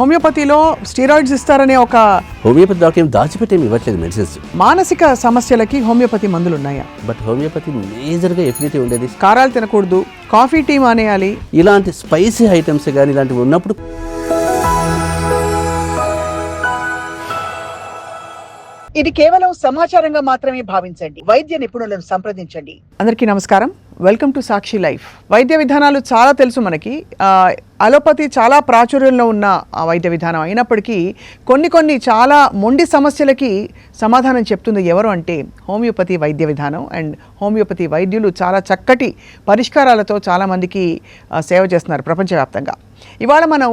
హోమియోపతిలో స్టీరాయిడ్స్ ఇస్తారనే ఒక homeopathy doctor ఏం దాచిపెట్టేమి ఇవ్వట్లేదు మెడిసిన్స్. మానసిక సమస్యలకి హోమియోపతి మందులు ఉన్నాయా? బట్ హోమియోపతి మేజర్గా ఎఫినిటీ ఉండేది కారాలు తినకూడదు, కాఫీ టీ మానేయాలి, ఇలాంటి స్పైసీ ఐటమ్స్ కానీ ఇలాంటివి ఉన్నప్పుడు. ఇది కేవలం సమాచారంగా మాత్రమే భావించండి. వైద్య నిపుణులను సంప్రదించండి. అందరికీ నమస్కారం. Welcome to Sakshi life. వైద్య విధానాలు చాలా తెలుసు మనకి. అలోపతి చాలా ప్రాచుర్యంలో ఉన్న వైద్య విధానం అయినప్పటికీ కొన్ని చాలా మొండి సమస్యలకి సమాధానం చెప్తుంది ఎవరు అంటే హోమియోపతి వైద్య విధానం. అండ్ హోమియోపతి వైద్యులు చాలా చక్కటి పరిష్కారాలతో చాలామందికి సేవ చేస్తున్నారు ప్రపంచవ్యాప్తంగా. ఇవాళ మనం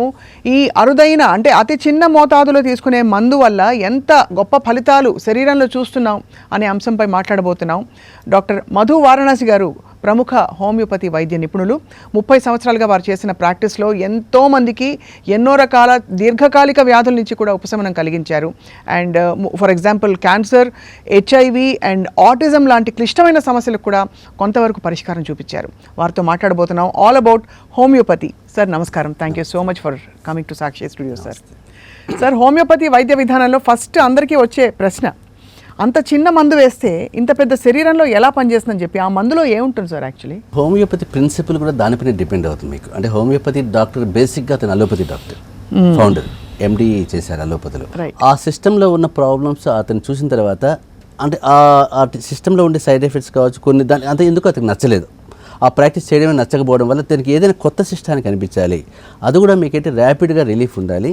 ఈ అరుదైన అంటే అతి చిన్న మోతాదులో తీసుకునే మందు వల్ల ఎంత గొప్ప ఫలితాలు శరీరంలో చూస్తున్నాం అనే అంశంపై మాట్లాడబోతున్నాం. డాక్టర్ మధు వారణాసి గారు ప్రముఖ హోమియోపతి వైద్య నిపుణులు. 30 సంవత్సరాలుగా వారు చేసిన ప్రాక్టీస్లో ఎంతోమందికి ఎన్నో రకాల దీర్ఘకాలిక వ్యాధుల నుంచి కూడా ఉపశమనం కలిగించారు. And for example cancer, HIV and autism లాంటి క్లిష్టమైన సమస్యలకు కూడా కొంతవరకు పరిష్కారం చూపించారు. వారితో మాట్లాడబోతున్నాం ఆల్ అబౌట్ హోమియోపతి. సార్ నమస్కారం. Thank you so much for coming to Sakshi studio. Sir homeopathy వైద్య విధానంలో ఫస్ట్ అందరికీ వచ్చే ప్రశ్న, అంత చిన్న మందు వేస్తే ఇంత పెద్ద శరీరంలో ఎలా పనిచేస్తుందని చెప్పి, ఆ మందులో ఏముంటుంది సార్? యాక్చువల్లీ హోమియోపతి ప్రిన్సిపల్ కూడా దానిపైన డిపెండ్ అవుతుంది మీకు. అంటే హోమియోపతి డాక్టర్ బేసిక్గా అతను అలోపతి డాక్టర్, ఫౌండర్, MD చేశారు అలోపతిలో. ఆ సిస్టంలో ఉన్న ప్రాబ్లమ్స్ అతను చూసిన తర్వాత అంటే ఆ సిస్టంలో ఉండే సైడ్ ఎఫెక్ట్స్ కావచ్చు కొన్ని దాని అంత ఎందుకు అతనికి నచ్చలేదు. ఆ ప్రాక్టీస్ చేయడమే నచ్చకపోవడం వల్ల దానికి ఏదైనా కొత్త సిస్టానికి అనిపించాలి. అది కూడా మీకైతే ర్యాపిడ్గా రిలీఫ్ ఉండాలి,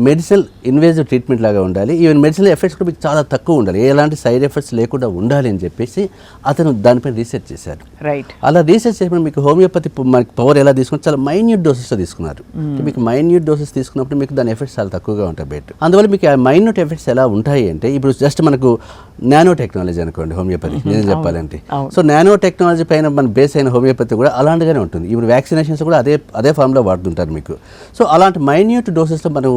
మెడిసినల్ ఇన్వేజివ్ ట్రీట్మెంట్ లాగా ఉండాలి, ఈవెన్ మెడిసినల్ ఎఫెక్ట్స్ కూడా మీకు చాలా తక్కువ ఉండాలి, ఎలాంటి సైడ్ ఎఫెక్ట్స్ లేకుండా ఉండాలి అని చెప్పేసి అతను దానిపైన రీసెర్చ్ చేశారు. రైట్. అలా రీసెర్చ్ చేసినప్పుడు మీకు హోమియోపతి మనకి పవర్ ఎలా తీసుకుని చాలా మైన్యూట్ డోసెస్లో తీసుకున్నారు. మీకు మైన్యూట్ డోసెస్ తీసుకున్నప్పుడు మీకు దాని ఎఫెక్ట్స్ చాలా తక్కువగా ఉంటాయి బెట్. అందువల్ల మీకు ఆ మైన్యూట్ ఎఫెక్ట్స్ ఎలా ఉంటాయి అంటే ఇప్పుడు జస్ట్ మనకు నానో టెక్నాలజీ అనుకోండి హోమియోపతి నిజం చెప్పాలంటే. సో నానో టెక్నాలజీ పైన మన బేస్ అయిన హోమియోపతి కూడా అలాంటిగానే ఉంటుంది. ఇప్పుడు వ్యాక్సినేషన్స్ కూడా అదే ఫామ్లో వాడుతుంటారు మీకు. సో అలాంటి మైన్యూట్ డోసెస్లో మనం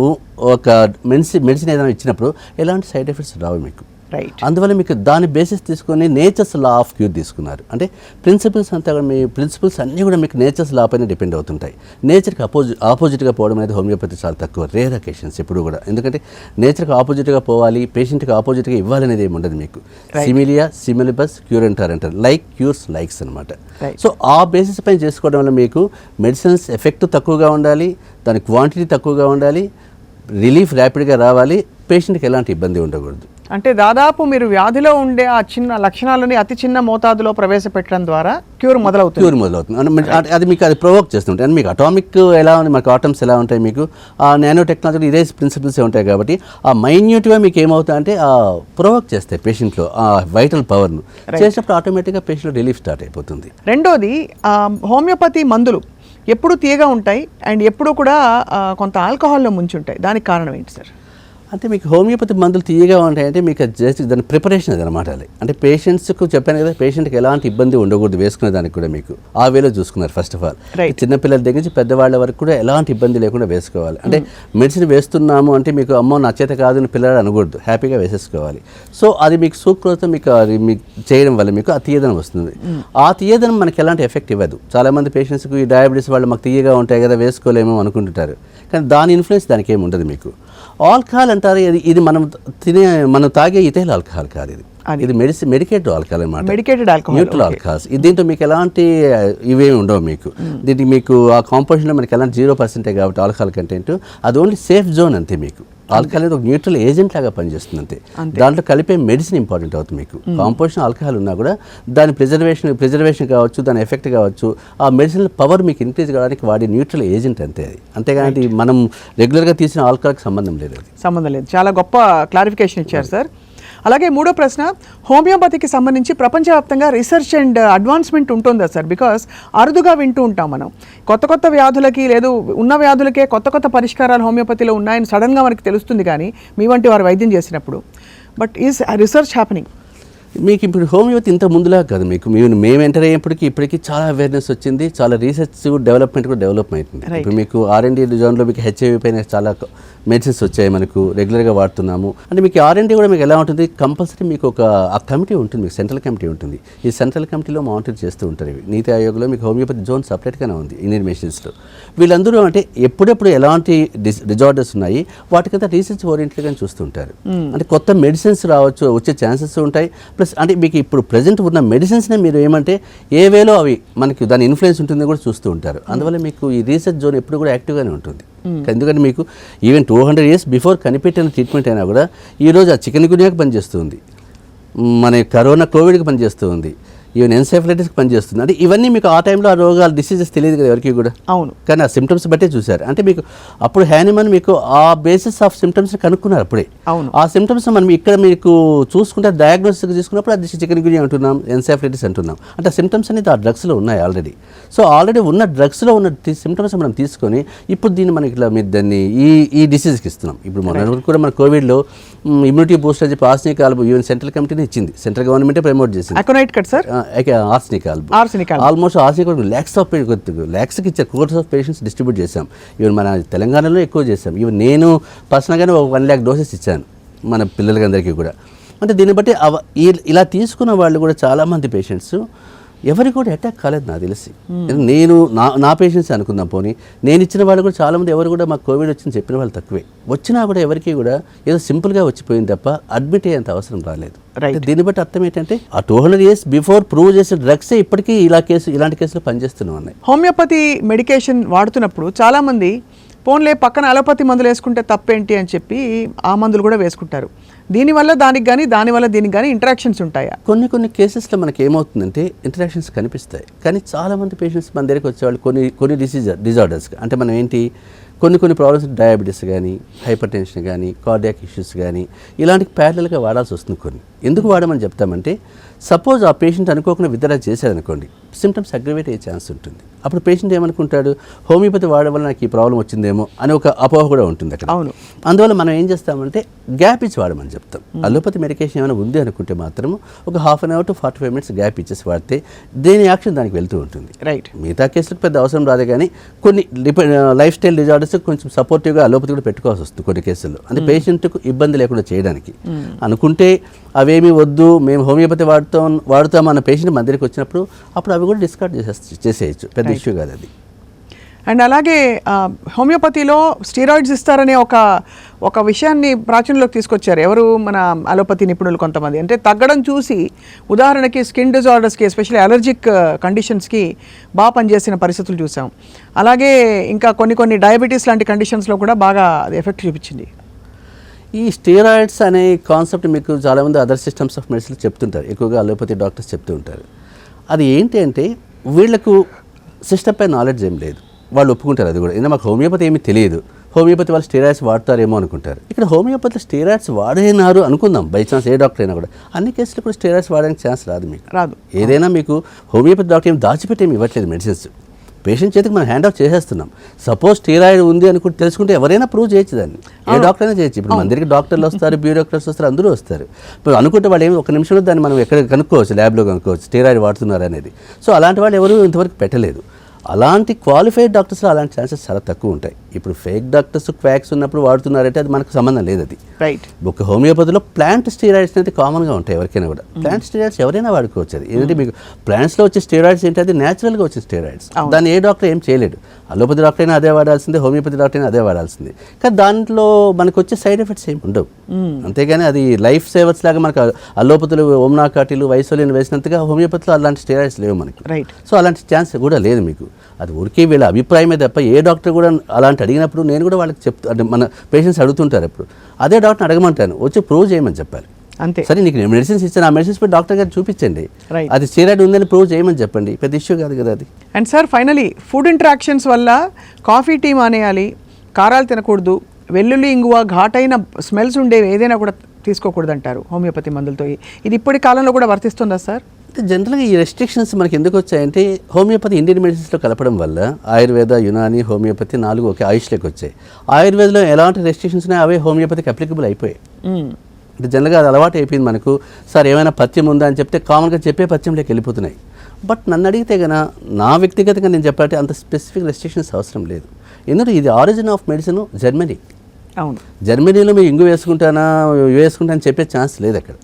ఒక మెడిసిన్ ఏదైనా ఇచ్చినప్పుడు ఎలాంటి సైడ్ ఎఫెక్ట్స్ రావు మీకు. రైట్. అందువల్ల మీకు దాని బేసిస్ తీసుకొని నేచర్స్ లా ఆఫ్ క్యూర్ తీసుకున్నారు. అంటే ప్రిన్సిపల్స్ అంతా కూడా మీ ప్రిన్సిపల్స్ అన్నీ కూడా మీకు నేచర్స్ లా పైన డిపెండ్ అవుతుంటాయి. నేచర్కి ఆపోజిట్గా పోవడం అనేది హోమియోపతి చాలా తక్కువ, రేర్ అకేషన్స్ ఎప్పుడు కూడా. ఎందుకంటే నేచర్కి ఆపోజిట్గా పోవాలి, పేషెంట్కి ఆపోజిట్గా ఇవ్వాలి అనేది ఏమి ఉండదు మీకు. సిమిలియా, సిమిలిబస్, క్యూర్ అంటారు, లైక్ క్యూర్స్ లైక్స్ అనమాట. సో ఆ బేసిస్ పైన చేసుకోవడం వల్ల మీకు మెడిసిన్స్ ఎఫెక్ట్ తక్కువగా ఉండాలి, దాని క్వాంటిటీ తక్కువగా ఉండాలి, రిలీఫ్ ర్యాపిడ్గా రావాలి, పేషెంట్కి ఎలాంటి ఇబ్బంది ఉండకూడదు. అంటే దాదాపు మీరు వ్యాధిలో ఉండే ఆ చిన్న లక్షణాలని అతి చిన్న మోతాదులో ప్రవేశపెట్టడం ద్వారా క్యూర్ మొదలవుతుంది. అది మీకు అది ప్రొవోక్ చేస్తుంటాయి. అండ్ మీకు అటామిక్ ఎలా ఉంది, మనకు ఆటమ్స్ ఎలా ఉంటాయి, మీకు ఆ నానో టెక్నాలజీ ఇదే ప్రిన్సిపల్స్ ఉంటాయి కాబట్టి ఆ మైన్యూట్గా మీకు ఏమవుతాయి అంటే ప్రొవోక్ చేస్తాయి పేషెంట్లో ఆ వైటల్ పవర్ను. చేసినప్పుడు ఆటోమేటిక్గా పేషెంట్ రిలీఫ్ స్టార్ట్ అయిపోతుంది. రెండోది హోమియోపతి మందులు ఎప్పుడు తీయగా ఉంటాయి అండ్ ఎప్పుడు కూడా కొంత ఆల్కహాల్లో ముంచి ఉంటాయి. దానికి కారణం ఏంటి సార్? అంటే మీకు హోమియోపతి మందులు తీయగా ఉంటాయంటే మీకు జస్ట్ దాని ప్రిపరేషన్ అది అనమాట. అంటే పేషెంట్స్కు చెప్పాను కదా, పేషెంట్కి ఎలాంటి ఇబ్బంది ఉండకూడదు వేసుకునే దానికి కూడా మీకు ఆ వేలో చూసుకున్నారు. ఫస్ట్ ఆఫ్ ఆల్ చిన్నపిల్లల దగ్గర నుంచి పెద్దవాళ్ళ వరకు కూడా ఎలాంటి ఇబ్బంది లేకుండా వేసుకోవాలి. అంటే మెడిసిన్ వేస్తున్నాము అంటే మీకు అమ్మో నచ్చేత కాదు అని పిల్లలు అనకూడదు, హ్యాపీగా వేసేసుకోవాలి. సో అది మీకు సూక్రోత మీకు చేయడం వల్ల మీకు ఆ తీయదనం వస్తుంది. ఆ తీయదనం మనకి ఎలాంటి ఎఫెక్ట్ ఇవ్వదు. చాలామంది పేషెంట్స్కి ఈ డయాబెటీస్ వాళ్ళు మాకు తీయగా ఉంటాయి కదా వేసుకోలేమో అనుకుంటుంటారు, కానీ దాని ఇన్ఫ్లుయెన్స్ దానికి ఏమి ఉండదు మీకు. ఆల్కహాల్ అంటారు, ఇది మనం తాగే ఇథైల్ ఆల్కహాల్ కాదు, ఇది మెడికేటెడ్ ఆల్కహాల్ అనమాట, న్యూట్రల్ ఆల్కహాల్స్. దీంట్లో మీకు ఎలాంటి ఇవేమి ఉండవు మీకు. దీనికి మీకు ఆ కాంపోజిషన్లో మనకి ఎలాంటి 0% కాబట్టి ఆల్కహాల్ కంటెంట్ అది ఓన్లీ సేఫ్ జోన్ అంతే. మీకు ఆల్కహాల్ అనేది ఒక న్యూట్రల్ ఏజెంట్ లాగా పనిచేస్తుంది అంతే. దాంట్లో కలిపే మెడిసిన్ ఇంపార్టెంట్ అవుతుంది మీకు. కాంపోజిషన్ ఆల్కహాల్ ఉన్నా కూడా దాని ప్రిజర్వేషన్ కావచ్చు, దాని ఎఫెక్ట్ కావచ్చు, ఆ మెడిసిన్ పవర్ మీకు ఇంక్రీజ్ కావడానికి వాడే న్యూట్రల్ ఏజెంట్ అంతే అది. అంతేగాని మనం రెగ్యులర్గా తీసిన ఆల్కహాల్కి సంబంధం లేదు. చాలా గొప్ప క్లారిఫికేషన్ ఇచ్చారు సార్. అలాగే మూడో ప్రశ్న, హోమియోపతికి సంబంధించి ప్రపంచవ్యాప్తంగా రీసెర్చ్ అండ్ అడ్వాన్స్మెంట్ ఉంటుందా సార్? బికాస్ అరుదుగా వింటూ ఉంటాం మనం కొత్త వ్యాధులకి లేదు ఉన్న వ్యాధులకే కొత్త పరిష్కారాలు హోమియోపతిలో ఉన్నాయని సడన్గా మనకి తెలుస్తుంది కానీ మీ వంటి వారు వైద్యం చేసినప్పుడు. But is research happening? మీకు ఇప్పుడు హోమియోపతి ఇంత ముందులా కాదు మీకు మేము ఎంటర్ అయ్యేప్పటికి ఇప్పటికీ చాలా అవేర్నెస్ వచ్చింది, చాలా రీసెర్చ్ డెవలప్మెంట్ కూడా డెవలప్ అవుతుంది. ఇప్పుడు మీకు R&D జోన్లో మీకు HIV పైన చాలా మెడిసిన్స్ వచ్చాయి, మనకు రెగ్యులర్గా వాడుతున్నాము. అంటే మీకు R&D కూడా మీకు ఎలా ఉంటుంది, కంపల్సరీ మీకు ఆ కమిటీ ఉంటుంది, మీకు సెంట్రల్ కమిటీ ఉంటుంది. ఈ సెంట్రల్ కమిటీలో మానిటర్ చేస్తూ ఉంటారు. ఇవి నీతి ఆయోగ్లో మీకు హోమియోపతి జోన్ సపరేట్గానే ఉంది ఇండియన్ మెడిసిన్స్లో. వీళ్ళందరూ అంటే ఎప్పుడెప్పుడు ఎలాంటి డిజార్డర్స్ ఉన్నాయి వాటికంతా రీసెర్చ్ ఓరియంటెడ్గా చూస్తుంటారు. అంటే కొత్త మెడిసిన్స్ రావచ్చు, వచ్చే ఛాన్సెస్ ఉంటాయి. ప్లస్ అంటే మీకు ఇప్పుడు ప్రజెంట్ ఉన్న మెడిసిన్స్నే మీరు ఏమంటే ఏ వేలో అవి మనకి దాని ఇన్ఫ్లుయెన్స్ ఉంటుందో కూడా చూస్తూ ఉంటారు. అందువల్ల మీకు ఈ రీసెర్చ్ జోన్ ఎప్పుడు కూడా యాక్టివ్గానే ఉంటుంది. ఎందుకంటే మీకు ఈవెన్ 200 years బిఫోర్ కనిపెట్టిన ట్రీట్మెంట్ అయినా కూడా ఈరోజు ఆ చికెన్ గునియాకి పనిచేస్తుంది, మన కరోనా కోవిడ్కి పనిచేస్తుంది, ఈవెన్ ఎన్సెఫలైటిస్కి పనిచేస్తుంది. అంటే ఇవన్నీ మీకు ఆ టైంలో ఆ రోగాలు డిసీజెస్ తెలియదు కదా ఎవరికి కూడా. అవును. కానీ ఆ సిమ్టమ్స్ బట్టే చూశారు. అంటే మీకు అప్పుడు హ్యానిమన్ మీకు ఆ బేసిస్ ఆఫ్ సిమ్టమ్స్ని కనుక్కున్నారు అప్పుడే. అవును. ఆ సిమ్టమ్స్ మనం ఇక్కడ మీకు చూసుకుంటే డయాగ్నోస్టిక్ తీసుకున్నప్పుడు అది చికెన్ గునియా అంటున్నాం, ఎన్సెఫలైటిస్ అంటున్నాం. అంటే ఆ సిమ్టమ్స్ అనేది ఆ డ్రగ్స్లో ఉన్నాయి ఆల్రెడీ. సో ఆల్రెడీ ఉన్న డ్రగ్స్లో ఉన్న సిమ్టమ్స్ మనం తీసుకొని ఇప్పుడు దీన్ని మనకి ఇట్లా మీరు దాన్ని ఈ డిసీజ్కి ఇస్తున్నాం. ఇప్పుడు మొన్న కూడా మన కోవిడ్లో ఇమ్యూనిటీ బూస్టర్ చెప్పి ఆర్సెనిక్ ఆల్బమ్ ఈవెన్ సెంట్రల్ కమిటీనే ఇచ్చింది, సెంట్రల్ గవర్నమెంటే ప్రమోట్ చేసింది. Aconite cut sir, arsenic album almost arsenic lakhs ఇచ్చారు, కోర్స్ ఆఫ్ పేషెంట్స్ డిస్ట్రిబ్యూట్ చేశాం. ఈవెన్ మన తెలంగాణలో ఎక్కువ చేశాం. ఈవెన్ నేను పర్సనల్గానే ఒక 1 lakh doses ఇచ్చాను మన పిల్లలకి అందరికీ కూడా. అంటే దీన్ని బట్టి ఇలా తీసుకున్న వాళ్ళు కూడా చాలామంది పేషెంట్స్ ఎవరికి కూడా అటాక్ కాలేదు నాకు తెలిసి. నేను నా పేషెంట్స్ అనుకుందాం పోనీ, నేను ఇచ్చిన వాళ్ళు కూడా చాలామంది ఎవరు కూడా మాకు కోవిడ్ వచ్చింది చెప్పిన వాళ్ళు తక్కువే. వచ్చినా కూడా ఎవరికి కూడా ఏదో సింపుల్గా వచ్చిపోయింది తప్ప అడ్మిట్ అయ్యేంత అవసరం రాలేదు. దీన్ని బట్టి అర్థం ఏంటంటే ఆ 200 years బిఫోర్ ప్రూవ్ చేసిన డ్రగ్సే ఇప్పటికీ ఇలాంటి కేసులు పనిచేస్తూనే ఉన్నాయి. హోమియోపతి మెడికేషన్ వాడుతున్నప్పుడు చాలామంది పోన్లే పక్కన అలోపతి మందులు వేసుకుంటే తప్పేంటి అని చెప్పి ఆ మందులు కూడా వేసుకుంటారు. దీనివల్ల దానికి కానీ దానివల్ల దీనికి కానీ ఇంటరాక్షన్స్ ఉంటాయా? కొన్ని కేసెస్లో మనకి ఏమవుతుందంటే ఇంటరాక్షన్స్ కనిపిస్తాయి. కానీ చాలామంది పేషెంట్స్ మన దగ్గరికి వచ్చేవాళ్ళు కొన్ని డిజార్డర్స్ అంటే మనం ఏంటి కొన్ని ప్రాబ్లమ్స్, డయాబెటీస్ కానీ, హైపర్ టెన్షన్ కానీ, కార్డియాక్ ఇష్యూస్ కానీ ఇలాంటి ప్యారలల్గా వాడాల్సి వస్తుంది. ఎందుకు వాడమని చెప్తామంటే సపోజ్ ఆ పేషెంట్ అనుకోకుండా విత్డ్రా చేశారనుకోండి, సిమ్టమ్స్ అగ్రివేట్ అయ్యే ఛాన్స్ ఉంటుంది. అప్పుడు పేషెంట్ ఏమనుకుంటాడు, హోమియోపతి వాడడం వల్ల నాకు ఈ ప్రాబ్లం వచ్చిందేమో అని ఒక అపోహ కూడా ఉంటుంది అక్కడ. అవును. అందువల్ల మనం ఏం చేస్తామంటే గ్యాప్ ఇచ్చి వాడమని చెప్తాం. అలోపతి మెడికేషన్ ఏమైనా ఉంది అనుకుంటే మాత్రం ఒక 1/2 hour to 45 minutes గ్యాప్ ఇచ్చేసి వాడితే దేని యాక్షన్ దానికి వెళ్తూ ఉంటుంది. రైట్. మిగతా కేసులకు పెద్ద అవసరం రాదే, కానీ కొన్ని లైఫ్ స్టైల్ డిజార్డర్స్ కొంచెం సపోర్టివ్గా అలోపతి కూడా పెట్టుకోవాల్సి వస్తుంది కొన్ని కేసుల్లో. అంటే పేషెంట్కు ఇబ్బంది లేకుండా చేయడానికి అనుకుంటే అవేమీ వద్దు మేము హోమియోపతి వాడుతాం అన్న పేషెంట్ మన దగ్గరికి వచ్చినప్పుడు అప్పుడు అవి కూడా డిస్కార్డ్ చేసేయచ్చు, పెద్ద ఇష్యూ కాదు అది. అండ్ అలాగే హోమియోపతిలో స్టీరాయిడ్స్ ఇస్తారనే ఒక విషయాన్ని ప్రాచుర్యంలోకి తీసుకొచ్చారు ఎవరు, మన అలోపతి నిపుణులు కొంతమంది. అంటే తగ్గడం చూసి ఉదాహరణకి స్కిన్ డిజార్డర్స్కి, ఎస్పెషల్లీ అలర్జిక్ కండిషన్స్కి బాగా పనిచేసిన పరిస్థితులు చూసాం. అలాగే ఇంకా కొన్ని డయాబెటీస్ లాంటి కండిషన్స్లో కూడా బాగా అది ఎఫెక్ట్ చూపించింది. ఈ స్టీరాయిడ్స్ అనే కాన్సెప్ట్ మీకు చాలామంది అదర్ సిస్టమ్స్ ఆఫ్ మెడిసిన్ చెప్తుంటారు, ఎక్కువగా అలోపతి డాక్టర్స్ చెప్తూ ఉంటారు. అది ఏంటి అంటే వీళ్ళకు సిస్టమ్ పై నాలెడ్జ్ ఏం లేదు, వాళ్ళు ఒప్పుకుంటారు అది కూడా. ఎందుకంటే మాకు హోమియోపతి ఏమీ తెలియదు, హోమియోపతి వాళ్ళు స్టీరాయిడ్స్ వాడతారేమో అనుకుంటారు. ఇక్కడ హోమియోపతిలో స్టీరాయిడ్స్ వాడేనారు అనుకుందాం, బై ఛాన్స్ ఏ డాక్టర్ అయినా కూడా అన్ని కేసులు కూడా స్టీరాయిడ్స్ వాడడానికి ఛాన్స్ రాదు. ఏదైనా మీకు హోమియోపతి డాక్టర్ ఏమి దాచిపెట్టేమి ఇవ్వట్లేదు మెడిసిన్స్, పేషెంట్ చేతికి మనం హ్యాండ్ అవుట్ చేసేస్తున్నాం. సపోజ్ స్టీరాయిడ్ ఉంది అనుకుంటే తెలుసుకుంటే ఎవరైనా ప్రూవ్ చేయొచ్చు, దాన్ని ఏ డాక్టర్ అయినా చేయొచ్చు. ఇప్పుడు మన దగ్గరికి డాక్టర్లు వస్తారు, బ్యూరోక్రాట్స్ వస్తారు, అందరూ వస్తారు. ఇప్పుడు అనుకుంటే వాళ్ళు ఏమి ఒక నిమిషంలో దాన్ని మనం ఎక్కడ కనుక్కోవచ్చు, ల్యాబ్లో కనుక్కోవచ్చు స్టీరాయిడ్ వాడుతున్నారు అనేది. సో అలాంటి వాళ్ళు ఎవరు ఇంతవరకు పెట్టలేదు. అలాంటి క్వాలిఫైడ్ డాక్టర్స్లో అలాంటి ఛాన్సెస్ చాలా తక్కువ ఉంటాయి. ఇప్పుడు ఫేక్ డాక్టర్స్ క్వాక్స్ ఉన్నప్పుడు వాడుతున్నారంటే అది మనకు సంబంధం లేదు. అది రైట్. ఒక హోమియోపతిలో ప్లాంట్ స్టీరాయిడ్స్ అనేది కామన్గా ఉంటాయి ఎవరికైనా కూడా. ప్లాంట్ స్టీరాయిడ్స్ ఎవరైనా వాడుకోవచ్చు. అది ఏంటంటే మీకు ప్లాంట్స్లో వచ్చే స్టీరాయిడ్స్ ఏంటి, అది న్యాచురల్గా వచ్చే స్టీరాయిడ్స్. దాన్ని ఏ డాక్టర్ ఏం చేయలేడు. అలోపతి డాక్టర్ అయినా అదే వాడాల్సిందే, హోమియోపతి డాక్టర్ అయినా అదే వాడాల్సిందే. కానీ దాంట్లో మనకు వచ్చే సైడ్ ఎఫెక్ట్స్ ఏమి ఉండవు. అంతేగాని అది లైఫ్ సేవర్స్ లాగా మనకు అలోపతులు ఓమ్నాకాటిలు వైసోలిన్ వేసినంతగా హోమియోపతిలో అలాంటి స్టీరాయిడ్స్ లేవు మనకి. రైట్. సో అలాంటి ఛాన్స్ కూడా లేదు మీకు. అది ఊరికే వీళ్ళ అభిప్రాయమే తప్ప ఏ డాక్టర్ కూడా అలాంటి అడిగినప్పుడు నేను కూడా వాళ్ళకి అంటే మన పేషెంట్స్ అడుగుతుంటారు ఎప్పుడు, అదే డాక్టర్ని అడగమంటాను, వచ్చి ప్రూవ్ చేయమని చెప్పాలి. అంతే. సరే నీకు మెడిసిన్స్ ఇచ్చాను, ఆ మెడిసిన్స్ పోయి డాక్టర్ గారు చూపించండి, అది స్టీరాయిడ్ ఉందని ప్రూవ్ చేయమని చెప్పండి, పెద్ద ఇష్యూ కాదు కదా అది. And sir finally food interactions వల్ల కాఫీ టీ మానేయాలి, కారాలు తినకూడదు, వెల్లుల్లి ఇంగువ ఘాటైన స్మెల్స్ ఉండేవి ఏదైనా కూడా తీసుకోకూడదు అంటారు హోమియోపతి మందులతో. ఇది ఇప్పటి కాలంలో కూడా వర్తిస్తుందా సార్? జనరల్గా ఈ రెస్ట్రిక్షన్స్ మనకి ఎందుకు వచ్చాయంటే హోమియోపతి ఇండియన్ మెడిసిన్స్లో కలపడం వల్ల ఆయుర్వేద, యునాని, హోమియోపతి 4 ఒకే ఆయుష్లోకి వచ్చాయి. ఆయుర్వేదంలో ఎలాంటి రెస్ట్రిక్షన్స్ ఉన్నాయో అవే హోమియోపతికి అప్లికబుల్ అయిపోయాయి. అంటే జనరల్గా అది అలవాటు అయిపోయింది మనకు. సార్ ఏమైనా పథ్యం ఉందా అని చెప్తే కామన్గా చెప్పే పథ్యంలోకి వెళ్ళిపోతున్నాయి. బట్ నన్ను అడిగితే కన్నా నా వ్యక్తిగతంగా నేను చెప్పాలంటే అంత స్పెసిఫిక్ రెస్ట్రిక్షన్స్ అవసరం లేదు. ఎందుకంటే ఇది ఆరిజిన్ ఆఫ్ మెడిసిన్ జర్మనీ. అవును, జర్మనీలో మీరు ఇంగు వేసుకుంటానా వేసుకుంటా అని చెప్పే ఛాన్స్ లేదు అక్కడ.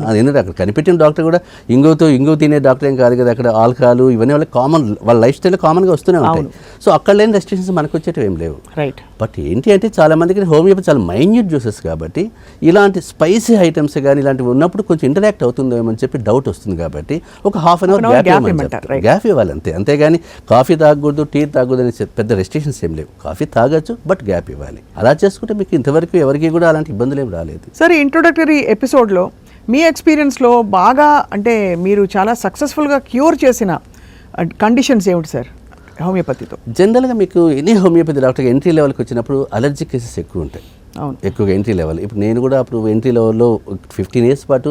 అది ఎందుకంటే అక్కడ కనిపెట్టిన డాక్టర్ కూడా ఇంగు తినే డాక్టర్ ఏం కాదు కదా. అక్కడ ఆల్కహాల్ ఇవన్నీ వాళ్ళకి కామన్, వాళ్ళ లైఫ్ స్టైల్ కామన్గా వస్తూనే ఉంటాయి. సో అక్కడ లేని రెస్ట్రిక్షన్స్ మనకు వచ్చేటివి ఏం లేవు. రైట్. బట్ ఏంటి అంటే చాలా మందికి హోమియోపతి చాలా మైన్యూట్ జ్యూసెస్ కాబట్టి ఇలాంటి స్పైసీ ఐటమ్స్ కానీ ఇలాంటివి ఉన్నప్పుడు కొంచెం ఇంటరాక్ట్ అవుతుందేమో అని చెప్పి డౌట్ వస్తుంది. కాబట్టి ఒక హాఫ్ అన్ అవర్ గ్యాప్ ఇవ్వాలి అంతే. అంతేగాని కాఫీ తాగకూడదు, టీ తాగకూడదు అనే పెద్ద రెస్ట్రిక్షన్స్ ఏం లేవు. కాఫీ తాగొచ్చు, బట్ గ్యాప్ ఇవ్వాలి. అలా చేసుకుంటే మీకు ఇంతవరకు ఎవరికి కూడా అలాంటి ఇబ్బందులు ఏం రాలేదు. సరే, ఇంట్రొడక్టరీ ఎపిసోడ్లో మీ ఎక్స్పీరియన్స్లో బాగా అంటే మీరు చాలా సక్సెస్ఫుల్గా క్యూర్ చేసిన కండిషన్స్ ఏమిటి సార్ హోమియోపతితో? జనరల్గా మీకు ఎనీ హోమియోపతి డాక్టర్కి ఎంట్రీ లెవెల్కి వచ్చినప్పుడు అలర్జీ కేసెస్ ఎక్కువ ఉంటాయి. అవును, ఎక్కువగా ఎంట్రీ లెవెల్. ఇప్పుడు నేను కూడా అప్పుడు ఎంట్రీ లెవెల్లో 15 years పాటు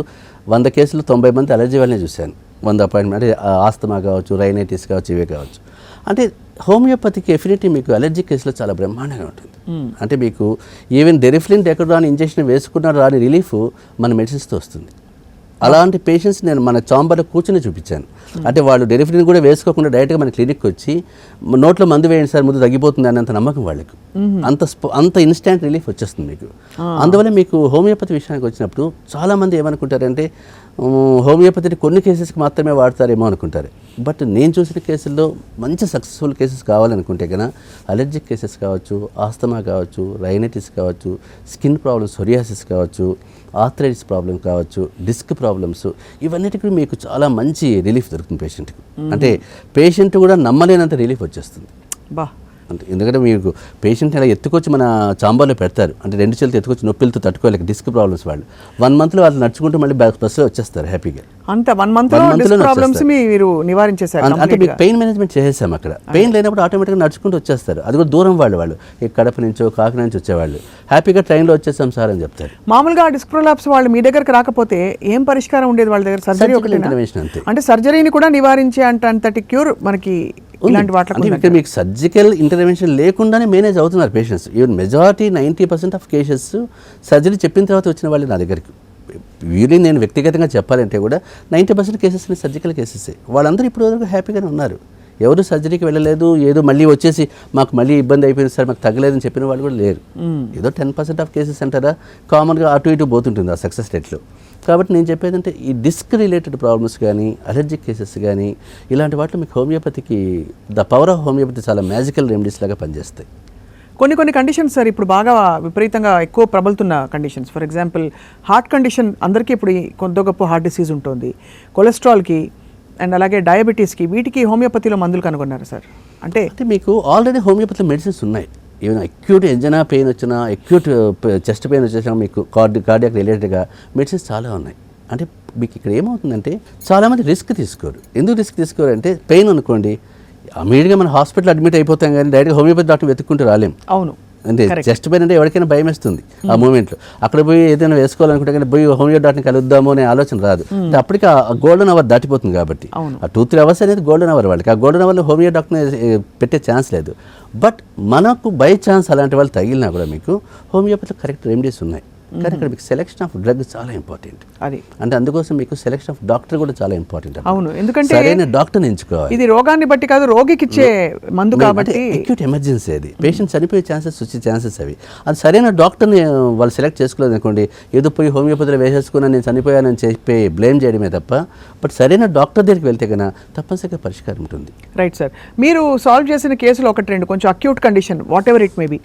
100 కేసులు 90 మంది అలర్జీ వాళ్ళనే చూశాను. 100 అపాయింట్మెంట్ అంటే ఆస్తమా కావచ్చు, రైనైటిస్ కావచ్చు, ఇవే కావచ్చు. అంటే హోమియోపతికి ఎఫినిటీ మీకు అలర్జీ కేసులో చాలా బ్రహ్మాండంగా ఉంటుంది. అంటే మీకు ఈవెన్ డెరిఫ్లిన్ డెక్రోడాన్ ఇంజెక్షన్ వేసుకున్న రాని రిలీఫ్ మన మెడిసిన్స్తో వస్తుంది. అలాంటి పేషెంట్స్ నేను మన చాంబర్లో కూర్చొని చూపించాను. అంటే వాళ్ళు డెరిఫ్లిన్ కూడా వేసుకోకుండా డైరెక్ట్గా మన క్లినిక్కి వచ్చి నోట్లో మందు వేయండి సార్ ముందు తగ్గిపోతుంది అన్నంత నమ్మకం వాళ్ళకు. అంత ఇన్స్టాంట్ రిలీఫ్ వచ్చేస్తుంది మీకు. అందువల్ల మీకు హోమియోపతి విషయానికి వచ్చినప్పుడు చాలామంది ఏమనుకుంటారంటే హోమియోపతిని కొన్ని కేసెస్కి మాత్రమే వాడతారేమో అనుకుంటారు. బట్ నేను చూసిన కేసుల్లో మంచి సక్సెస్ఫుల్ కేసెస్ కావాలనుకుంటే కన్నా అలర్జిక్ కేసెస్ కావచ్చు, ఆస్తమా కావచ్చు, రైనైటిస్ కావచ్చు, స్కిన్ ప్రాబ్లమ్స్, సోరియాసిస్ కావచ్చు, ఆర్థరైటిస్ ప్రాబ్లం కావచ్చు, డిస్క్ ప్రాబ్లమ్స్, ఇవన్నిటికీ మీకు చాలా మంచి రిలీఫ్ దొరుకుతుంది పేషెంట్కి. అంటే పేషెంట్ కూడా నమ్మలేనంత రిలీఫ్ వచ్చేస్తుంది. బా, అంటే ఎందుకంటే మీకు పేషెంట్ ఇలా ఎత్తుకొచ్చి మన చాంబర్లో పెడతారు. అంటే 2 చేతులతో ఎత్తుకొచ్చి నొప్పిలతో తట్టుకోలేక డిస్క్ ప్రాబ్లమ్స్ వాళ్ళు 1 monthలో వాళ్ళు నడుచుకుంటూ మళ్ళీ బస్సులో వచ్చేస్తారు హ్యాపీగా. అంత 1 monthలో ప్రాబ్లమ్స్ మీరు నివారించేశారు. అంటే మీకు పెయిన్ మేనేజ్మెంట్ చేసేసాం అక్కడ. పెయిన్ లేనప్పుడు ఆటోమేటిక్గా నడుచుకుంటూ వచ్చేస్తారు. అది కూడా దూరం వాళ్ళు ఈ కడప నుంచో కాకినాడ నుంచి వచ్చేవాళ్ళు హ్యాపీగా ట్రైన్లో వచ్చేసాం సార్ అని చెప్తారు. మామూలుగా డిస్క్ ప్రొలాప్స్ వాళ్ళు మీ దగ్గరకు రాకపోతే ఏం పరిష్కారం ఉండేది వాళ్ళ దగ్గర? సర్జరీ ఒకటి ఇంటర్వెన్షన్ అంతే. అంటే సర్జరీని కూడా నివారించే అంతటి క్యూర్ మనకి ఇలాంటి వాటిలో ఇక్కడ మీకు సర్జికల్ ఇంటర్వెన్షన్ లేకుండానే మేనేజ్ అవుతున్నారు patients. Even majority 90% of cases surgery చెప్పిన తర్వాత వచ్చిన వాళ్ళు నా దగ్గరికి. వీళ్ళు నేను వ్యక్తిగతంగా చెప్పాలంటే కూడా 90% కేసెస్ సర్జికల్ కేసెసే. వాళ్ళందరూ ఇప్పుడు వరకు హ్యాపీగానే ఉన్నారు. ఎవరు సర్జరీకి వెళ్ళలేదు, ఏదో మళ్ళీ వచ్చేసి మాకు మళ్ళీ ఇబ్బంది అయిపోయింది సార్ మాకు తగ్గలేదని చెప్పిన వాళ్ళు కూడా లేరు. ఏదో 10% ఆఫ్ కేసెస్ అంటారా కామన్గా అటు ఇటు పోతుంటుంది ఆ సక్సెస్ రేట్లో. కాబట్టి నేను చెప్పేదంటే ఈ డిస్క్ రిలేటెడ్ ప్రాబ్లమ్స్ కానీ, అలర్జిక్ కేసెస్ కానీ, ఇలాంటి వాటిలో మీకు హోమియోపతికి ద పవర్ ఆఫ్ హోమియోపతి చాలా మ్యాజికల్ రెమెడీస్ లాగా పనిచేస్తాయి. కొన్ని కండిషన్స్ సార్ ఇప్పుడు బాగా విపరీతంగా ఎక్కువ ప్రబలుతున్న conditions. For example heart condition, అందరికీ ఇప్పుడు కొంత గొప్ప హార్ట్ డిసీజ్ ఉంటుంది. కొలెస్ట్రాల్కి అండ్ అలాగే డయాబెటీస్కి, వీటికి హోమియోపతిలో మందులు కనుగొన్నారు సార్? అంటే మీకు ఆల్రెడీ హోమియోపతిలో మెడిసిన్స్ ఉన్నాయి. ఈవెన్ అక్యూట్ ఎంజైనా పెయిన్ వచ్చినా, అక్యూట్ చెస్ట్ పెయిన్ వచ్చేసినా మీకు కార్డియాక్ రిలేటెడ్గా మెడిసిన్స్ చాలా ఉన్నాయి. అంటే మీకు ఇక్కడ ఏమవుతుందంటే చాలామంది రిస్క్ తీసుకోరు. ఎందుకు రిస్క్ తీసుకోరు అంటే పెయిన్ అనుకోండి ఇమీడియట్గా మనం హాస్పిటల్ అడ్మిట్ అయిపోతాం కానీ డైరెక్ట్గా హోమియోపతి డాక్టర్ వెతుక్కుంటూ రాలేం. అవును, అంటే చెస్ట్ పెయిన్ అంటే ఎవరికైనా భయం వేస్తుంది ఆ మూమెంట్లో. అక్కడ పోయి ఏదైనా వేసుకోవాలనుకుంటే కానీ పోయి హోమియో డాక్టర్ని కలుద్దాము అనే ఆలోచన రాదు. అంటే అప్పటికి ఆ గోల్డెన్ అవర్ దాటిపోతుంది. కాబట్టి ఆ 2-3 hours అనేది గోల్డెన్ అవర్ వాళ్ళకి. ఆ గోల్డెన్ అవర్లో హోమియో డాక్టర్ని పెట్టే ఛాన్స్ లేదు. బట్ మనకు బై ఛాన్స్ అలాంటి వాళ్ళు తగిలినా కూడా మీకు హోమియోపతిలో కరెక్ట్ రెమెడీస్ ఉన్నాయి. కానీ ఇక్కడ మీకు సెలెక్షన్ ఆఫ్ డ్రగ్ చాలా ఇంపార్టెంట్. అది అంటే అందుకోసం మీకు సెలెక్షన్ ఆఫ్ డాక్టర్ కూడా చాలా ఇంపార్టెంట్. అవును, ఎందుకంటే సరైన డాక్టర్ని ఎంచుకోవాలి. ఇది రోగాన్ని బట్టి కాదు, రోగికి ఇచ్చే మందు కాబట్టి. అక్యూట్ ఎమర్జెన్సీ అది, పేషెంట్ చనిపోయే ఛాన్సెస్ వచ్చే ఛాన్సెస్ అవి. అది సరైన డాక్టర్ని వాళ్ళు సెలెక్ట్ చేసుకోలేదు అనుకోండి, ఏదో పోయి హోమియోపతిలో వేసేసుకున్నా నేను చనిపోయానని చెప్పి బ్లేమ్ చేయడమే తప్ప. బట్ సరైన డాక్టర్ దగ్గరికి వెళ్తే కన్నా తప్పనిసరిగా పరిష్కారం ఉంటుంది. రైట్ సార్, మీరు సాల్వ్ చేసిన కేసులు 1-2 కొంచెం acute condition whatever it may be,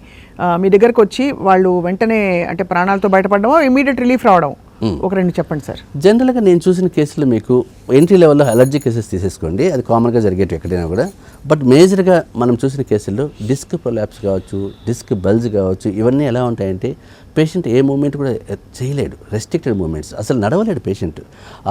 మీ దగ్గరకు వచ్చి వాళ్ళు వెంటనే అంటే ప్రాణాలతో బయటపడడమో ఇమీడియట్ రిలీఫ్ రావడం 1-2 చెప్పండి సార్. జనరల్గా నేను చూసిన కేసులు మీకు ఎంట్రీ లెవెల్లో అలర్జీ కేసెస్ తీసేసుకోండి, అది కామన్గా జరిగేవి ఎక్కడైనా కూడా. బట్ మేజర్గా మనం చూసిన కేసుల్లో డిస్క్ ప్రొలాప్స్ కావచ్చు, డిస్క్ బల్జ్ కావచ్చు, ఇవన్నీ ఎలా ఉంటాయంటే పేషెంట్ ఏ మూమెంట్ కూడా చేయలేడు, రెస్ట్రిక్టెడ్ మూమెంట్స్, అసలు నడవలేడు పేషెంట్.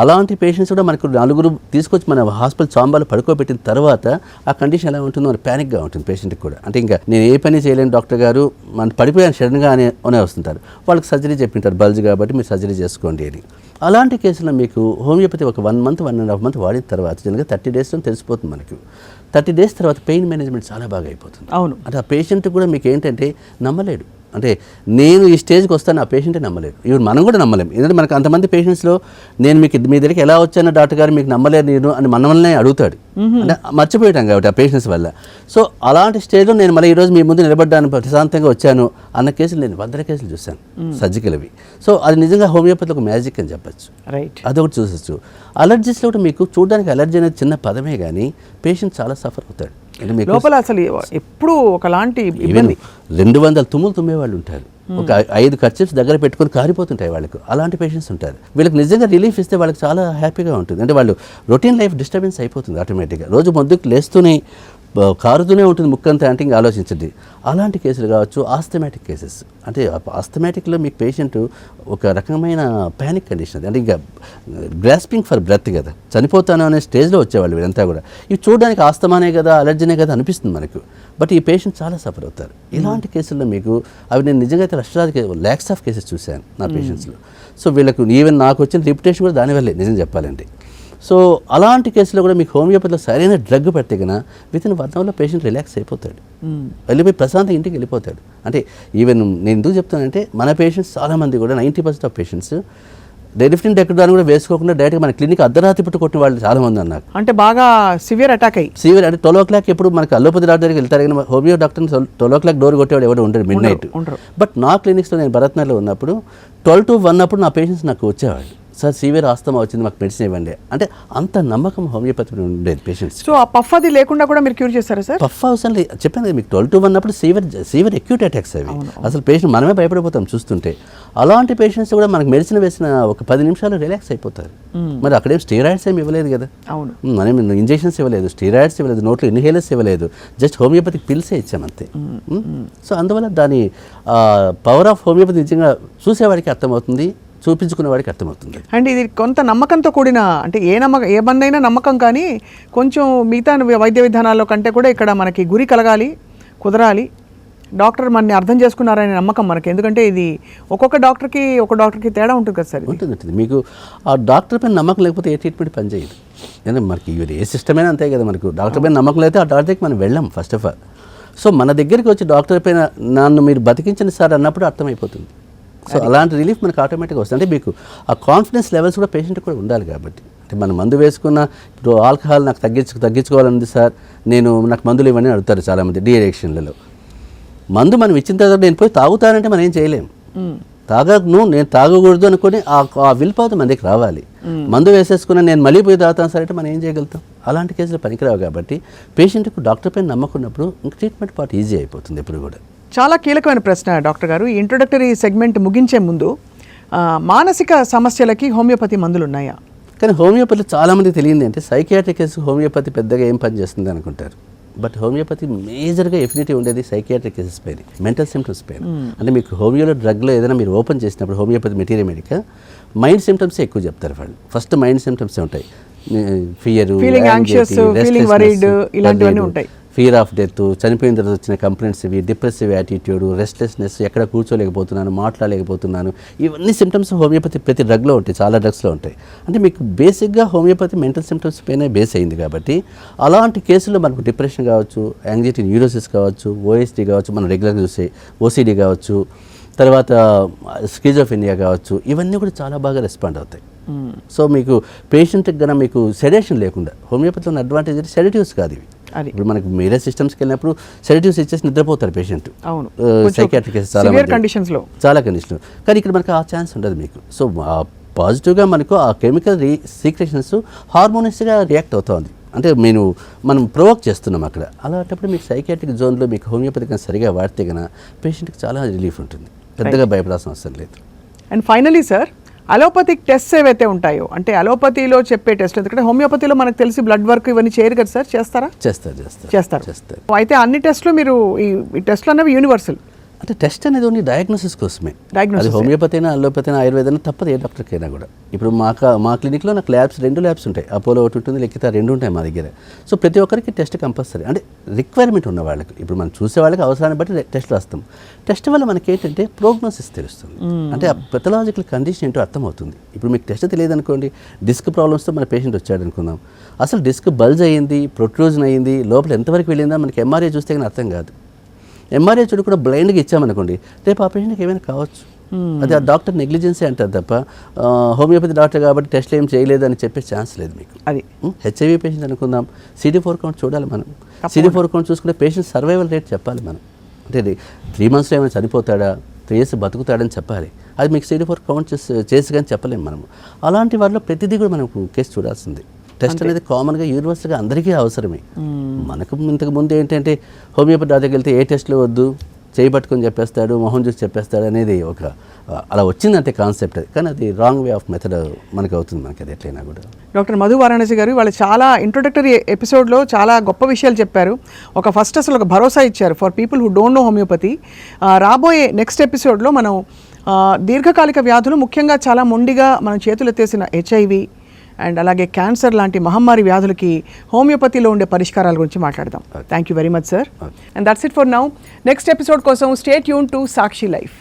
అలాంటి పేషెంట్స్ కూడా మనకు 4 తీసుకొచ్చి మన హాస్పిటల్ చాంబాలో పడుకోబెట్టిన తర్వాత ఆ కండిషన్ ఎలా ఉంటుందో మన ప్యానిక్గా ఉంటుంది పేషెంట్కి కూడా. అంటే ఇంకా నేను ఏ పని చేయలేను డాక్టర్ గారు, మన పడిపోయాను సడన్గా అనే వస్తుంటారు. వాళ్ళకి సర్జరీ చెప్పింటారు బల్జ్ కాబట్టి మీరు సర్జరీ చేసుకోండి అని. అలాంటి కేసులో మీకు హోమియోపతి ఒక 1 month 1.5 month వాడిన తర్వాత జనరల్గా 30 days తెలిసిపోతుంది మనకు. 30 days తర్వాత పెయిన్ మేనేజ్మెంట్ చాలా బాగా అయిపోతుంది. అవును, అంటే ఆ పేషెంట్ కూడా మీకు ఏంటంటే నమ్మలేడు. అంటే నేను ఈ స్టేజ్కి వస్తాను ఆ పేషెంటే నమ్మలేరు, ఈవెన్ మనం కూడా నమ్మలేము. ఎందుకంటే మనకు అంతమంది పేషెంట్స్లో నేను మీకు మీ దగ్గరికి ఎలా వచ్చానో డాక్టర్ గారు మీకు నమ్మలేరు నేను అని మనల్నే అడుగుతాడు, అంటే మర్చిపోయాం కాబట్టి ఆ పేషెంట్స్ వల్ల. సో అలాంటి స్టేజ్లో నేను మళ్ళీ ఈరోజు మీ ముందు నిలబడ్డాను, ప్రశాంతంగా వచ్చాను అన్న కేసులు నేను 100 కేసులు చూశాను సర్జికల్వి. సో అది నిజంగా హోమియోపతి ఒక మ్యాజిక్ అని చెప్పచ్చు. రైట్. అదొకటి చూసొచ్చు. అలర్జీస్లో కూడా మీకు చూడడానికి అలర్జీ అనేది చిన్న పదమే కానీ పేషెంట్ చాలా సఫర్ అవుతాడు. అంటే మీకు లోపల అసలు ఎప్పుడు ఒకలాంటి ఇబ్బంది, 200 తుమ్ములు తుమ్మే వాళ్ళు ఉంటారు, ఒక 5 కర్చిప్స్ దగ్గర పెట్టుకొని కారిపోతుంటాయి వాళ్ళకు, అలాంటి పేషెంట్స్ ఉంటారు. వీళ్ళకి నిజంగా రిలీఫ్ ఇస్తే వాళ్ళకి చాలా హ్యాపీగా ఉంటుంది. అంటే వాళ్ళు రొటీన్ లైఫ్ డిస్టర్బెన్స్ అయిపోతుంది ఆటోమేటిక్గా. రోజు ముందుకు లేస్తూనే కారుతూనే ఉంటుంది ముక్కంతా అంటే ఇంకా ఆలోచించండి. అలాంటి కేసులు కావచ్చు. ఆస్థమాటిక్ కేసెస్ అంటే ఆస్థమాటిక్లో మీ పేషెంట్ ఒక రకమైన ప్యానిక్ కండిషన్, అంటే ఇంకా గ్రాస్పింగ్ ఫర్ బ్రెత్ కదా, చనిపోతాను అనే స్టేజ్లో వచ్చేవాళ్ళు వీళ్ళంతా కూడా. ఇవి చూడడానికి ఆస్తమానే కదా అలర్జీనే కదా అనిపిస్తుంది మనకు, బట్ ఈ పేషెంట్ చాలా సఫర్ అవుతారు. ఇలాంటి కేసుల్లో మీకు అవి నేను నిజంగా అయితే లక్షలాది ల్యాక్స్ ఆఫ్ కేసెస్ చూశాను నా పేషెంట్స్లో. సో వీళ్ళకు ఈవెన్ నాకు వచ్చిన రిప్యుటేషన్ కూడా దానివల్లే నిజం చెప్పాలంటే. సో అలాంటి కేసులో కూడా మీకు హోమియోపతిలో సరైన డ్రగ్ పెడితే కన్నా వితిన్ 1 అవర్లో పేషెంట్ రిలాక్స్ అయిపోతాడు, వెళ్ళిపోయి ప్రశాంతంగా ఇంటికి వెళ్ళిపోతాడు. అంటే ఈవెన్ నేను ఎందుకు చెప్తానంటే మన పేషెంట్స్ చాలామంది కూడా 90% ఆఫ్ పేషెంట్స్ డెలిఫ్రిన్ డెక్టోడాన్ కూడా వేసుకోకుండా డైరెక్ట్గా మన క్లినిక్ అర్ధరాత్రి పుట్టు కొట్టిన వాళ్ళు చాలామంది అన్నారు. అంటే బాగా సివియర్ అటాక్ అయ్యి సివియర్ అంటే 12 o'clock ఎప్పుడు మనకు అల్లోపతి డాక్టర్ దగ్గరికి వెళ్తారు కానీ హోమియో డాక్టర్ 12 o'clock డోర్ కొట్టేవాడు ఎవరు ఉండరు మిడ్ నైట్. బట్ నా క్లినిక్స్లో నేను భరత్నగర్లో ఉన్నప్పుడు 12 to 1 అప్పుడు నా పేషెంట్స్ నాకు వచ్చేవాళ్ళు, సార్ సివియర్ ఆస్తమా వచ్చింది మాకు మెడిసిన్ ఇవ్వండి అంటే. అంత నమ్మకం హోమియోపతి ఉండేది పేషెంట్స్. సో ఆ పఫ్ అది లేకుండా కూడా మీరు క్యూర్ చేస్తారా సార్? పఫ్ అవసరం లేదు, చెప్పాను కదా మీకు 12 to 1 అప్పుడు సివియర్ అక్యూట్ అటాక్స్ అవి. అసలు పేషెంట్ మనమే భయపడిపోతాం చూస్తుంటే. అలాంటి పేషెంట్స్ కూడా మనకు మెడిసిన్ వేసిన ఒక 10 నిమిషాలు రిలాక్స్ అయిపోతారు. మరి అక్కడేం స్టీరాయిడ్స్ ఏమి ఇవ్వలేదు కదా, అవును, మనం ఇంజెక్షన్స్ ఇవ్వలేదు, స్టీరాయిడ్స్ ఇవ్వలేదు, నోట్లో ఇన్హేలర్స్ ఇవ్వలేదు, జస్ట్ హోమియోపతిక్ పిల్సే ఇచ్చామంతే. సో అందువల్ల దాని పవర్ ఆఫ్ హోమియోపతి నిజంగా చూసేవాడికి అర్థమవుతుంది, చూపించుకునే వాడికి అర్థమవుతుంది. అండ్ ఇది కొంత నమ్మకంతో కూడిన, అంటే ఏ బంద్ అయినా నమ్మకం, కానీ కొంచెం మిగతా వైద్య విధానాల్లో కంటే కూడా ఇక్కడ మనకి గురి కలగాలి, కుదరాలి, డాక్టర్ మనని అర్థం చేసుకున్నారనే నమ్మకం మనకి. ఎందుకంటే ఇది ఒక్కొక్క డాక్టర్కి తేడా ఉంటుంది కదా సార్. ఉంటుంది. మీకు ఆ డాక్టర్ పైన నమ్మకం లేకపోతే ఏ ట్రీట్మెంట్ పనిచేయదు. ఎందుకంటే మనకి ఏ సిస్టమ్ అయినా అంతే కదా, మనకు డాక్టర్ పైన నమ్మకం లేకపోతే ఆ డాక్టర్ దగ్గరికి మనం వెళ్ళాం ఫస్ట్ ఆఫ్ ఆల్. సో మన దగ్గరికి వచ్చి డాక్టర్ పైన నన్ను మీరు బతికించండి సార్ అన్నప్పుడు అర్థమైపోతుంది. సో అలాంటి రిలీఫ్ మనకు ఆటోమేటిక్గా వస్తుంది. అంటే మీకు ఆ కాన్ఫిడెన్స్ లెవెల్స్ కూడా పేషెంట్ కూడా ఉండాలి కాబట్టి. అంటే మనం మందు వేసుకున్న ఇప్పుడు ఆల్కహాల్ నాకు తగ్గించుకోవాలనుంది సార్, నాకు మందులు ఇవ్వని అడుగుతారు చాలామంది డీఎడిక్షన్లలో. మందు మనం ఇచ్చిన తర్వాత నేను పోయి తాగుతానంటే మనం ఏం చేయలేము. నేను తాగకూడదు అనుకుని ఆ విల్ పవర్ మన దగ్గరికి రావాలి. మందు వేసేసుకుని నేను మళ్ళీ పోయి తాగుతాను సరే అంటే మనం ఏం చేయగలుగుతాం? అలాంటి కేసులు పనికిరావు కాబట్టి పేషెంట్కు డాక్టర్ పైన నమ్మకున్నప్పుడు ఇంక ట్రీట్మెంట్ పార్ట్ ఈజీ అయిపోతుంది ఎప్పుడు కూడా. చాలా కీలకమైన ప్రశ్న డాక్టర్ గారు. ఈ ఇంట్రొడక్టరీ సెగ్మెంట్ ముగించే ముందు మానసిక సమస్యలకి హోమియోపతి మందులు ఉన్నాయా? కానీ హోమియోపతి చాలామంది తెలియంది అంటే సైకియాట్రిక్ కేసు హోమియోపతి పెద్దగా ఏం పని చేస్తుంది అనుకుంటారు. బట్ హోమియోపతి మేజర్గా ఎఫినిటీ ఉండేది సైకియాట్రిక్ కేసెస్ పైన, మెంటల్ సిమ్టమ్స్ పైన. అంటే మీకు హోమియోలో డ్రగ్లో ఏదైనా మీరు ఓపెన్ చేసినప్పుడు హోమియోపతి మెటీరియల్ మెడికా మైండ్ సిమ్టమ్సే ఎక్కువ చెప్తారు వాళ్ళు. ఫస్ట్ మైండ్ సిమ్టమ్సే ఉంటాయి, ఫియర్, ఫియర్ ఆఫ్ డెత్, చనిపోయిన తర్వాత వచ్చిన కంప్లైంట్స్ ఇవి, డిప్రెసివ్ యాటిట్యూడ్, రెస్ట్లెస్నెస్, ఎక్కడ కూర్చోలేకపోతున్నాను, మాట్లాడలేకపోతున్నాను, ఇవన్నీ సిమ్టమ్స్ హోమియోపతి ప్రతి డ్రగ్లో ఉంటాయి, చాలా డ్రగ్స్లో ఉంటాయి. అంటే మీకు బేసిక్గా హోమియోపతి మెంటల్ సిమ్టమ్స్ పైన బేస్ అయింది కాబట్టి అలాంటి కేసుల్లో మనకు డిప్రెషన్ కావచ్చు, యాంగ్జైటీ న్యూరోసిస్ కావచ్చు, ఓఎస్డీ కావచ్చు, మనం రెగ్యులర్గా చూసే ఓసిడీ కావచ్చు, తర్వాత స్కిజోఫ్రెనియా కావచ్చు, ఇవన్నీ కూడా చాలా బాగా రెస్పాండ్ అవుతాయి. సో మీకు పేషెంట్కి కన్నా మీకు సెడేషన్ లేకుండా హోమియోపతిలో ఉన్న అడ్వాంటేజ్ అంటే సెడేటివ్స్ కాదు ఇవి. ఇప్పుడు మనకి వేరే సిస్టమ్స్కి వెళ్ళినప్పుడు సెడేటివ్స్ ఇచ్చేసి నిద్రపోతారు పేషెంట్, సైకియాట్రిక్ కేసెస్ చాలా కండిషన్లు. కానీ ఇక్కడ మనకు ఆ ఛాన్స్ ఉండదు మీకు. సో పాజిటివ్గా మనకు ఆ కెమికల్ సీక్రెషన్స్ హార్మోనియస్గా రియాక్ట్ అవుతుంది. అంటే మనం ప్రొవోక్ చేస్తున్నాం అక్కడ. అలాంటప్పుడు మీకు సైకియాట్రిక్ జోన్లో మీకు హోమియోపతి కన్నా సరిగా వాడితే కన్నా పేషెంట్కి చాలా రిలీఫ్ ఉంటుంది, పెద్దగా భయపడాల్సిన అవసరం లేదు. And finally sir, allopathic test ఏవైతే ఉంటాయో, అంటే అలోపతిలో చెప్పే టెస్ట్, ఎందుకంటే హోమియోపతిలో మనకు తెలిసి బ్లడ్ వర్క్ ఇవన్నీ చేయరు కదా సార్, చేస్తారా? చేస్తారు. అయితే అన్ని టెస్ట్లు మీరు ఈ టెస్ట్లు అనేవి యూనివర్సల్? అంటే టెస్ట్ అనేది ఓన్లీ డయాగ్నోసిస్ కోసమే. అది హోమియోపతి అయినా, అలోపతి అయినా, ఆయుర్వేదం అయినా తప్పదు ఏ డాక్టర్కి అయినా కూడా. ఇప్పుడు మా క్లినిక్లో నాకు రెండు ల్యాబ్స్ ఉంటాయి, అపోలో ఒకటి ఉంటుంది, లెక్కిత 2 ఉంటాయి మా దగ్గర. సో ప్రతి ఒక్కరికి టెస్ట్ కంపల్సరీ, అంటే రిక్వైర్మెంట్ ఉన్న వాళ్ళకి. ఇప్పుడు మనం చూసే వాళ్ళకి అవసరాన్ని బట్టి టెస్ట్ రాస్తాం. టెస్ట్ వల్ల మనకి ఏంటంటే ప్రోగ్నోసిస్ తెలుస్తుంది, అంటే ఆ పెథలాజికల్ కండిషన్ ఏంటో అర్థమవుతుంది. ఇప్పుడు మీకు టెస్ట్ తెలియదు అనుకోండి, డిస్క్ ప్రాబ్లమ్స్తో మన పేషెంట్ వచ్చాడు అనుకుందాం, అసలు డిస్క్ బల్జ్ అయ్యింది, ప్రొట్రూజన్ అయ్యింది, లోపల ఎంతవరకు వెళ్ళిందా మనకి ఎంఆర్ఐ చూస్తే కానీ అర్థం కాదు. ఎంఆర్ఐ చూడు కూడా బ్లైండ్గా ఇచ్చామనుకోండి, రేపు ఆ పేషెంట్కి ఏమైనా కావచ్చు. అది ఆ డాక్టర్ నెగ్లిజెన్సీ అంటారు తప్ప హోమియోపతి డాక్టర్ కాబట్టి టెస్ట్లు ఏం చేయలేదు అని చెప్పే ఛాన్స్ లేదు మీకు. అది హెచ్ఐవి పేషెంట్ అనుకుందాం, CD4 కౌంట్ చూడాలి మనం. CD4 కౌంట్ చూసుకుంటే పేషెంట్ సర్వైవల్ రేట్ చెప్పాలి మనం. అంటే 3 monthsలో ఏమైనా చనిపోతాడా, 3 years బతుకుతాడని చెప్పాలి. అది మీకు CD4 కౌంట్ చేసి కానీ చెప్పలేము మనము. అలాంటి వారిలో ప్రతిదీ కూడా మనకు కేసు చూడాల్సింది. టెస్ట్ అనేది కామన్గా యూనివర్సల్గా అందరికీ అవసరమే. మనకు ఇంతకు ముందు ఏంటంటే హోమియోపతి డాక్టర్కి వెళ్తే ఏ టెస్ట్లు వద్దు, చేయి పట్టుకొని చెప్పేస్తాడు, మొహం చూసి చెప్పేస్తాడు అనేది ఒక అలా వచ్చిందంటే కాన్సెప్ట్. అది కానీ అది రాంగ్ వే ఆఫ్ మెథడ్ మనకు అవుతుంది, మనకి అది ఎట్లయినా కూడా. డాక్టర్ మధు వారాణసి గారు వాళ్ళు చాలా ఇంట్రొడక్టరీ ఎపిసోడ్లో చాలా గొప్ప విషయాలు చెప్పారు. ఫస్ట్ అసలు ఒక భరోసా ఇచ్చారు for people who don't know homeopathy. రాబోయే నెక్స్ట్ ఎపిసోడ్లో మనం దీర్ఘకాలిక వ్యాధులు, ముఖ్యంగా చాలా మొండిగా మనం చేతులు ఎత్తేసిన HIV అండ్ అలాగే క్యాన్సర్ లాంటి మహమ్మారి వ్యాధులకి హోమియోపతిలో ఉండే పరిష్కారాల గురించి మాట్లాడదాం. Thank you very much sir. And that's it for now. Next episode కోసం stay tune to Sakshi life.